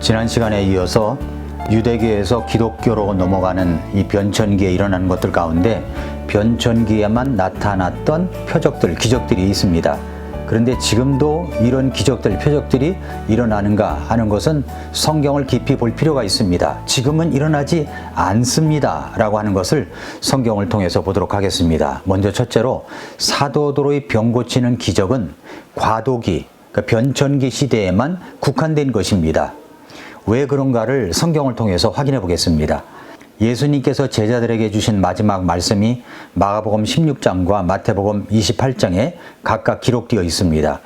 지난 시간에 이어서 유대교에서 기독교로 넘어가는 이 변천기에 일어나는 것들 가운데 변천기에만 나타났던 표적들, 기적들이 있습니다. 그런데 지금도 이런 기적들, 표적들이 일어나는가 하는 것은 성경을 깊이 볼 필요가 있습니다. 지금은 일어나지 않습니다 라고 하는 것을 성경을 통해서 보도록 하겠습니다. 먼저 첫째로 사도들의 병 고치는 기적은 과도기, 그러니까 변천기 시대에만 국한된 것입니다. 왜 그런가를 성경을 통해서 확인해 보겠습니다. 예수님께서 제자들에게 주신 마지막 말씀이 마가복음 16장과 마태복음 28장에 각각 기록되어 있습니다.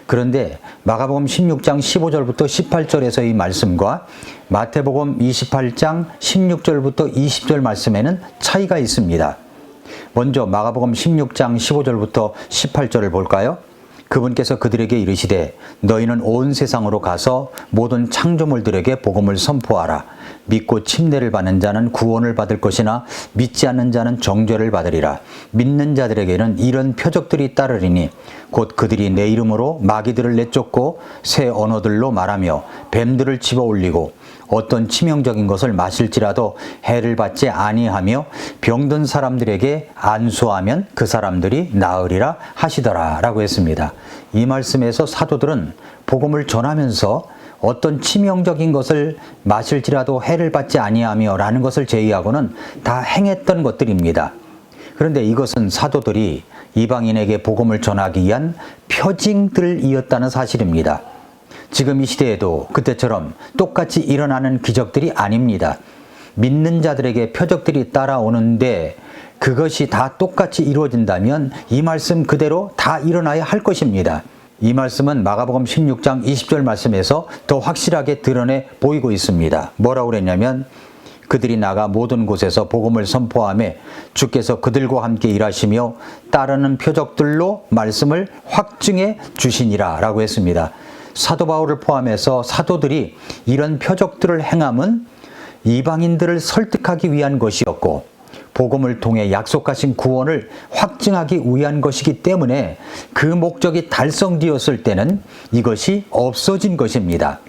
그런데 마가복음 16장 15절부터 18절에서의 말씀과 마태복음 28장 16절부터 20절 말씀에는 차이가 있습니다. 먼저 마가복음 16장 15절부터 18절을 볼까요? 그분께서 그들에게 이르시되 너희는 온 세상으로 가서 모든 창조물들에게 복음을 선포하라. 믿고 침례를 받는 자는 구원을 받을 것이나 믿지 않는 자는 정죄를 받으리라. 믿는 자들에게는 이런 표적들이 따르리니 곧 그들이 내 이름으로 마귀들을 내쫓고 새 언어들로 말하며 뱀들을 집어올리고 어떤 치명적인 것을 마실지라도 해를 받지 아니하며 병든 사람들에게 안수하면 그 사람들이 나으리라 하시더라 라고 했습니다. 이 말씀에서 사도들은 복음을 전하면서 어떤 치명적인 것을 마실지라도 해를 받지 아니하며 라는 것을 제의하고는 다 행했던 것들입니다. 그런데 이것은 사도들이 이방인에게 복음을 전하기 위한 표징들이었다는 사실입니다. 지금 이 시대에도 그때처럼 똑같이 일어나는 기적들이 아닙니다. 믿는 자들에게 표적들이 따라오는데 그것이 다 똑같이 이루어진다면 이 말씀 그대로 다 일어나야 할 것입니다. 이 말씀은 마가복음 16장 20절 말씀에서 더 확실하게 드러내 보이고 있습니다. 뭐라고 그랬냐면 그들이 나가 모든 곳에서 복음을 선포하며 주께서 그들과 함께 일하시며 따르는 표적들로 말씀을 확증해 주시니라 라고 했습니다. 사도 바울을 포함해서 사도들이 이런 표적들을 행함은 이방인들을 설득하기 위한 것이었고 복음을 통해 약속하신 구원을 확증하기 위한 것이기 때문에 그 목적이 달성되었을 때는 이것이 없어진 것입니다.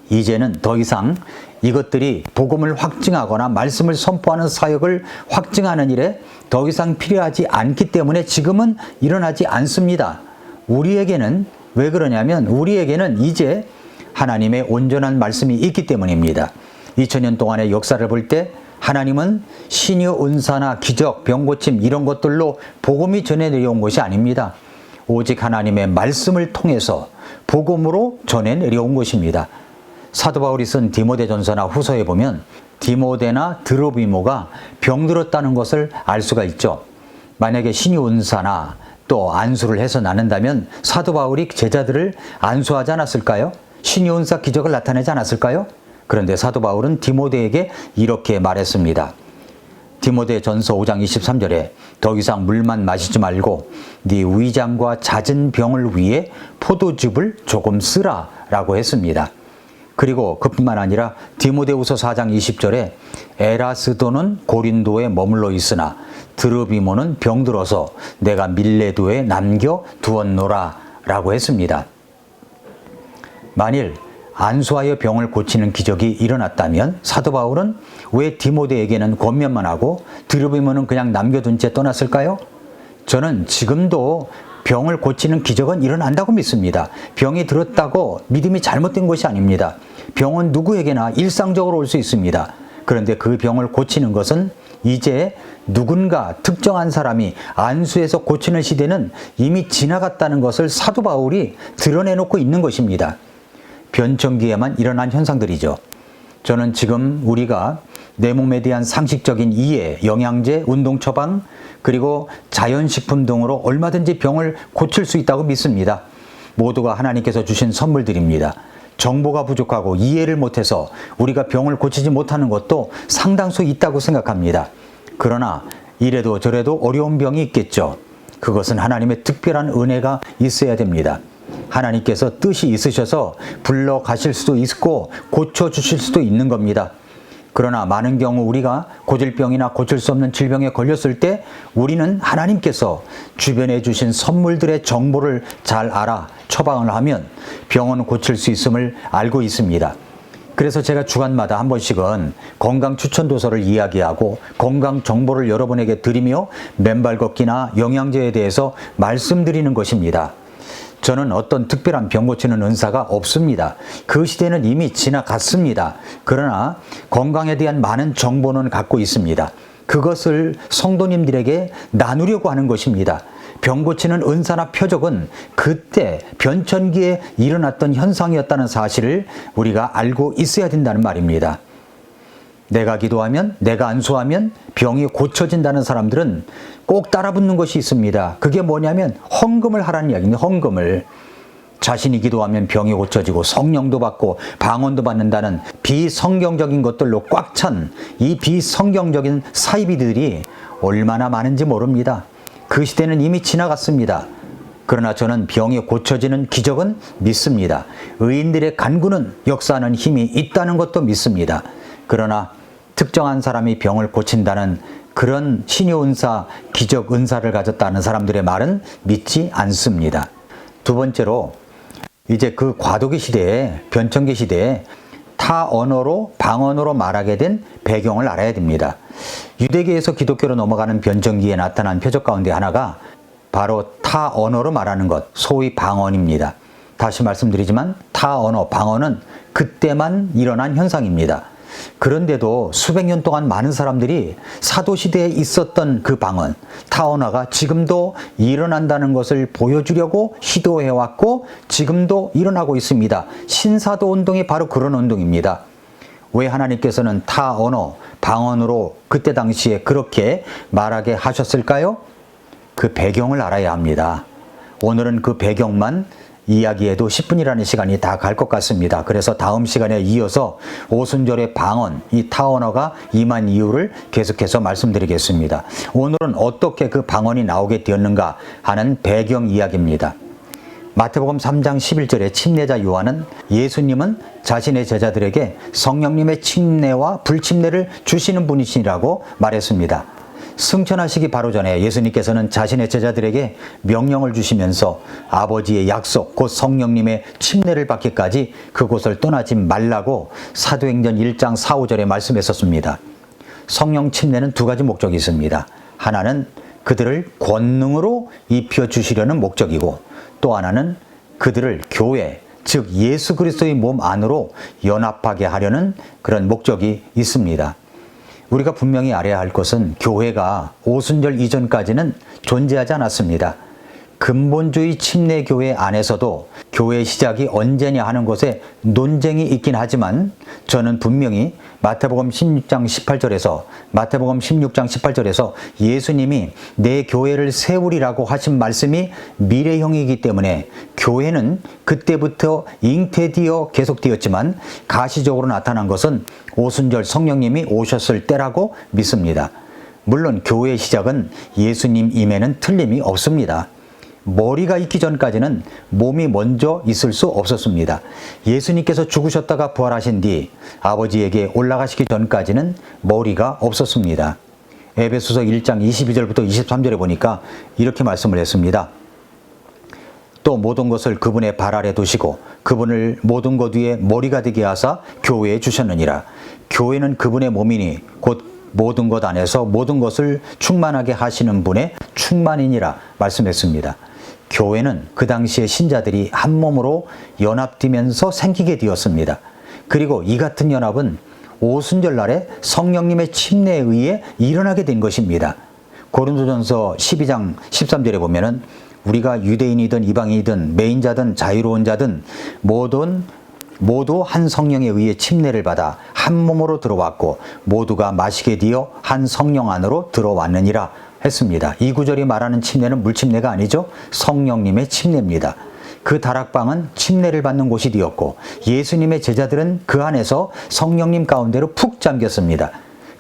이제는 더 이상 이것들이 복음을 확증하거나 말씀을 선포하는 사역을 확증하는 일에 더 이상 필요하지 않기 때문에 지금은 일어나지 않습니다. 우리에게는 왜 그러냐면 우리에게는 이제 하나님의 온전한 말씀이 있기 때문입니다. 2000년 동안의 역사를 볼 때 하나님은 신유 은사나 기적, 병고침 이런 것들로 복음이 전해 내려온 것이 아닙니다. 오직 하나님의 말씀을 통해서 복음으로 전해 내려온 것입니다. 사도 바울이 쓴 디모데전서나 후서에 보면 디모데나 드로비모가 병들었다는 것을 알 수가 있죠. 만약에 신유 은사나 또 안수를 해서 나는다면 사도 바울이 제자들을 안수하지 않았을까요? 신유 은사 기적을 나타내지 않았을까요? 그런데 사도 바울은 디모데에게 이렇게 말했습니다. 디모데전서 5장 23절에 더 이상 물만 마시지 말고 네 위장과 잦은 병을 위해 포도즙을 조금 쓰라 라고 했습니다. 그리고 그뿐만 아니라 디모데후서 4장 20절에 에라스도는 고린도에 머물러 있으나 드로비모는 병들어서 내가 밀레도에 남겨 두었노라 라고 했습니다. 만일 안수하여 병을 고치는 기적이 일어났다면 사도 바울은 왜 디모데에게는 권면만 하고 드로비모는 그냥 남겨둔 채 떠났을까요? 저는 지금도 병을 고치는 기적은 일어난다고 믿습니다. 병이 들었다고 믿음이 잘못된 것이 아닙니다. 병은 누구에게나 일상적으로 올 수 있습니다. 그런데 그 병을 고치는 것은 이제 누군가 특정한 사람이 안수해서 고치는 시대는 이미 지나갔다는 것을 사도 바울이 드러내놓고 있는 것입니다. 변천기에만 일어난 현상들이죠. 저는 지금 우리가 내 몸에 대한 상식적인 이해, 영양제, 운동 처방, 그리고 자연식품 등으로 얼마든지 병을 고칠 수 있다고 믿습니다. 모두가 하나님께서 주신 선물들입니다. 정보가 부족하고 이해를 못해서 우리가 병을 고치지 못하는 것도 상당수 있다고 생각합니다. 그러나 이래도 저래도 어려운 병이 있겠죠. 그것은 하나님의 특별한 은혜가 있어야 됩니다. 하나님께서 뜻이 있으셔서 불러 가실 수도 있고 고쳐주실 수도 있는 겁니다. 그러나 많은 경우 우리가 고질병이나 고칠 수 없는 질병에 걸렸을 때 우리는 하나님께서 주변에 주신 선물들의 정보를 잘 알아 처방을 하면 병은 고칠 수 있음을 알고 있습니다. 그래서 제가 주간마다 한 번씩은 건강 추천 도서를 이야기하고 건강 정보를 여러분에게 드리며 맨발 걷기나 영양제에 대해서 말씀드리는 것입니다. 저는 어떤 특별한 병 고치는 은사가 없습니다. 그 시대는 이미 지나갔습니다. 그러나 건강에 대한 많은 정보는 갖고 있습니다. 그것을 성도님들에게 나누려고 하는 것입니다. 병 고치는 은사나 표적은 그때 변천기에 일어났던 현상이었다는 사실을 우리가 알고 있어야 된다는 말입니다. 내가 기도하면, 내가 안수하면 병이 고쳐진다는 사람들은 꼭 따라붙는 것이 있습니다. 그게 뭐냐면 헌금을 하라는 이야기입니다. 헌금을. 자신이 기도하면 병이 고쳐지고 성령도 받고 방언도 받는다는 비성경적인 것들로 꽉 찬 이 비성경적인 사이비들이 얼마나 많은지 모릅니다. 그 시대는 이미 지나갔습니다. 그러나 저는 병이 고쳐지는 기적은 믿습니다. 의인들의 간구는 역사하는 힘이 있다는 것도 믿습니다. 그러나 특정한 사람이 병을 고친다는 그런 신유 은사, 기적 은사를 가졌다는 사람들의 말은 믿지 않습니다. 두 번째로 이제 그 과도기 시대에, 변천기 시대에 타 언어로 방언으로 말하게 된 배경을 알아야 됩니다. 유대계에서 기독교로 넘어가는 변천기에 나타난 표적 가운데 하나가 바로 타 언어로 말하는 것, 소위 방언입니다. 다시 말씀드리지만 타 언어, 방언은 그때만 일어난 현상입니다. 그런데도 수백 년 동안 많은 사람들이 사도시대에 있었던 그 방언, 타언어가 지금도 일어난다는 것을 보여주려고 시도해왔고 지금도 일어나고 있습니다. 신사도 운동이 바로 그런 운동입니다. 왜 하나님께서는 타언어, 방언으로 그때 당시에 그렇게 말하게 하셨을까요? 그 배경을 알아야 합니다. 오늘은 그 배경만 이야기해도 10분이라는 시간이 다 갈 것 같습니다. 그래서 다음 시간에 이어서 오순절의 방언, 이 타언어가 임한 이유를 계속해서 말씀드리겠습니다. 오늘은 어떻게 그 방언이 나오게 되었는가 하는 배경 이야기입니다. 마태복음 3장 11절에 침례자 요한은 예수님은 자신의 제자들에게 성령님의 침례와 불침례를 주시는 분이시라고 말했습니다. 승천하시기 바로 전에 예수님께서는 자신의 제자들에게 명령을 주시면서 아버지의 약속, 곧 성령님의 침례를 받기까지 그곳을 떠나지 말라고 사도행전 1장 4, 5절에 말씀했었습니다. 성령 침례는 두 가지 목적이 있습니다. 하나는 그들을 권능으로 입혀주시려는 목적이고 또 하나는 그들을 교회, 즉 예수 그리스도의 몸 안으로 연합하게 하려는 그런 목적이 있습니다. 우리가 분명히 알아야 할 것은 교회가 오순절 이전까지는 존재하지 않았습니다. 근본주의 침례교회 안에서도 교회 시작이 언제냐 하는 것에 논쟁이 있긴 하지만 저는 분명히 마태복음 16장 18절에서 마태복음 16장 18절에서 예수님이 내 교회를 세우리라고 하신 말씀이 미래형이기 때문에 교회는 그때부터 잉태되어 계속되었지만 가시적으로 나타난 것은 오순절 성령님이 오셨을 때라고 믿습니다. 물론 교회의 시작은 예수님 임에는 틀림이 없습니다. 머리가 있기 전까지는 몸이 먼저 있을 수 없었습니다. 예수님께서 죽으셨다가 부활하신 뒤 아버지에게 올라가시기 전까지는 머리가 없었습니다. 에베소서 1장 22절부터 23절에 보니까 이렇게 말씀을 했습니다. 또 모든 것을 그분의 발 아래 두시고 그분을 모든 것 위에 머리가 되게 하사 교회에 주셨느니라. 교회는 그분의 몸이니 곧 모든 것 안에서 모든 것을 충만하게 하시는 분의 충만이니라 말씀했습니다. 교회는 그 당시에 신자들이 한 몸으로 연합되면서 생기게 되었습니다. 그리고 이 같은 연합은 오순절 날에 성령님의 침례에 의해 일어나게 된 것입니다. 고린도전서 12장 13절에 보면은 우리가 유대인이든 이방인이든 매인자든 자유로운 자든 모두 한 성령에 의해 침례를 받아 한 몸으로 들어왔고 모두가 마시게 되어 한 성령 안으로 들어왔느니라 했습니다. 이 구절이 말하는 침례는 물침례가 아니죠. 성령님의 침례입니다. 그 다락방은 침례를 받는 곳이 되었고 예수님의 제자들은 그 안에서 성령님 가운데로 푹 잠겼습니다.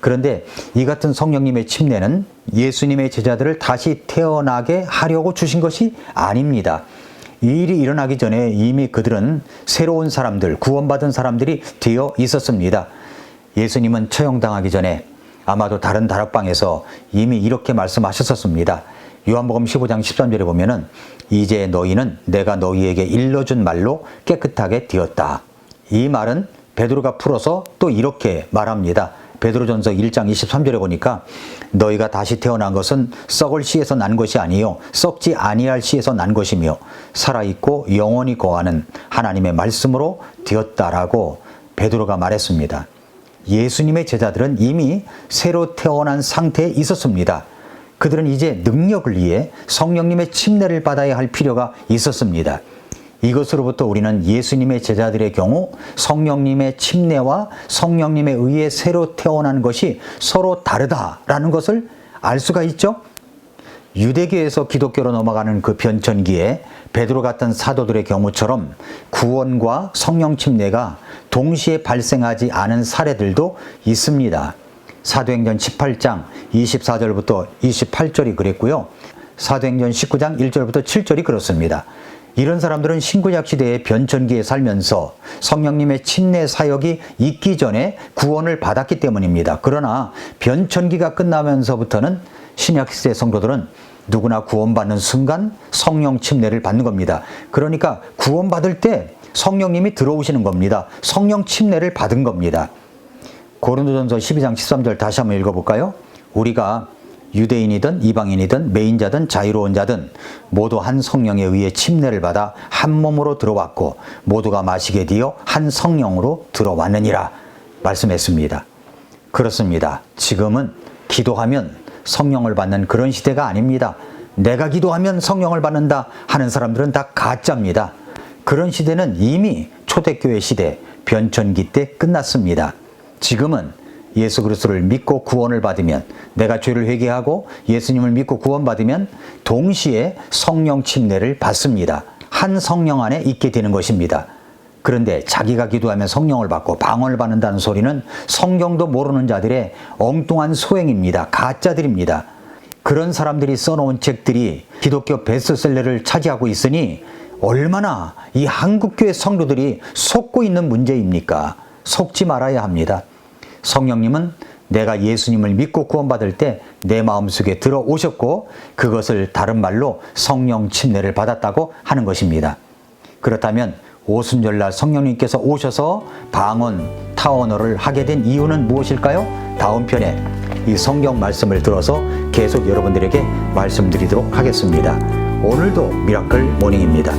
그런데 이 같은 성령님의 침례는 예수님의 제자들을 다시 태어나게 하려고 주신 것이 아닙니다. 이 일이 일어나기 전에 이미 그들은 새로운 사람들, 구원받은 사람들이 되어 있었습니다. 예수님은 처형당하기 전에 아마도 다른 다락방에서 이미 이렇게 말씀하셨었습니다. 요한복음 15장 13절에 보면은 이제 너희는 내가 너희에게 일러준 말로 깨끗하게 되었다. 이 말은 베드로가 풀어서 또 이렇게 말합니다. 베드로전서 1장 23절에 보니까 너희가 다시 태어난 것은 썩을 씨에서 난 것이 아니요 썩지 아니할 씨에서 난 것이며 살아있고 영원히 거하는 하나님의 말씀으로 되었다라고 베드로가 말했습니다. 예수님의 제자들은 이미 새로 태어난 상태에 있었습니다. 그들은 이제 능력을 위해 성령님의 침례를 받아야 할 필요가 있었습니다. 이것으로부터 우리는 예수님의 제자들의 경우 성령님의 침례와 성령님에 의해 새로 태어난 것이 서로 다르다라는 것을 알 수가 있죠. 유대교에서 기독교로 넘어가는 그 변천기에 베드로 같은 사도들의 경우처럼 구원과 성령 침례가 동시에 발생하지 않은 사례들도 있습니다. 사도행전 18장 24절부터 28절이 그랬고요. 사도행전 19장 1절부터 7절이 그렇습니다. 이런 사람들은 신구약 시대의 변천기에 살면서 성령님의 침례 사역이 있기 전에 구원을 받았기 때문입니다. 그러나 변천기가 끝나면서부터는 신약 시대 성도들은 누구나 구원받는 순간 성령 침례를 받는 겁니다. 그러니까 구원받을 때 성령님이 들어오시는 겁니다. 성령 침례를 받은 겁니다. 고린도전서 12장 13절 다시 한번 읽어볼까요? 우리가 유대인이든 이방인이든 매인자든 자유로운 자든 모두 한 성령에 의해 침례를 받아 한 몸으로 들어왔고 모두가 마시게 되어 한 성령으로 들어왔느니라 말씀했습니다. 그렇습니다. 지금은 기도하면 성령을 받는 그런 시대가 아닙니다. 내가 기도하면 성령을 받는다 하는 사람들은 다 가짜입니다. 그런 시대는 이미 초대교회 시대 변천기 때 끝났습니다. 지금은 예수 그리스도를 믿고 구원을 받으면, 내가 죄를 회개하고 예수님을 믿고 구원받으면 동시에 성령 침례를 받습니다. 한 성령 안에 있게 되는 것입니다. 그런데 자기가 기도하면 성령을 받고 방언을 받는다는 소리는 성경도 모르는 자들의 엉뚱한 소행입니다. 가짜들입니다. 그런 사람들이 써놓은 책들이 기독교 베스트셀러를 차지하고 있으니 얼마나 이 한국교회 성도들이 속고 있는 문제입니까? 속지 말아야 합니다. 성령님은 내가 예수님을 믿고 구원받을 때 내 마음속에 들어오셨고 그것을 다른 말로 성령 침례를 받았다고 하는 것입니다. 그렇다면 오순절날 성령님께서 오셔서 방언, 타언어를 하게 된 이유는 무엇일까요? 다음 편에 이 성경 말씀을 들어서 계속 여러분들에게 말씀드리도록 하겠습니다. 오늘도 미라클 모닝입니다.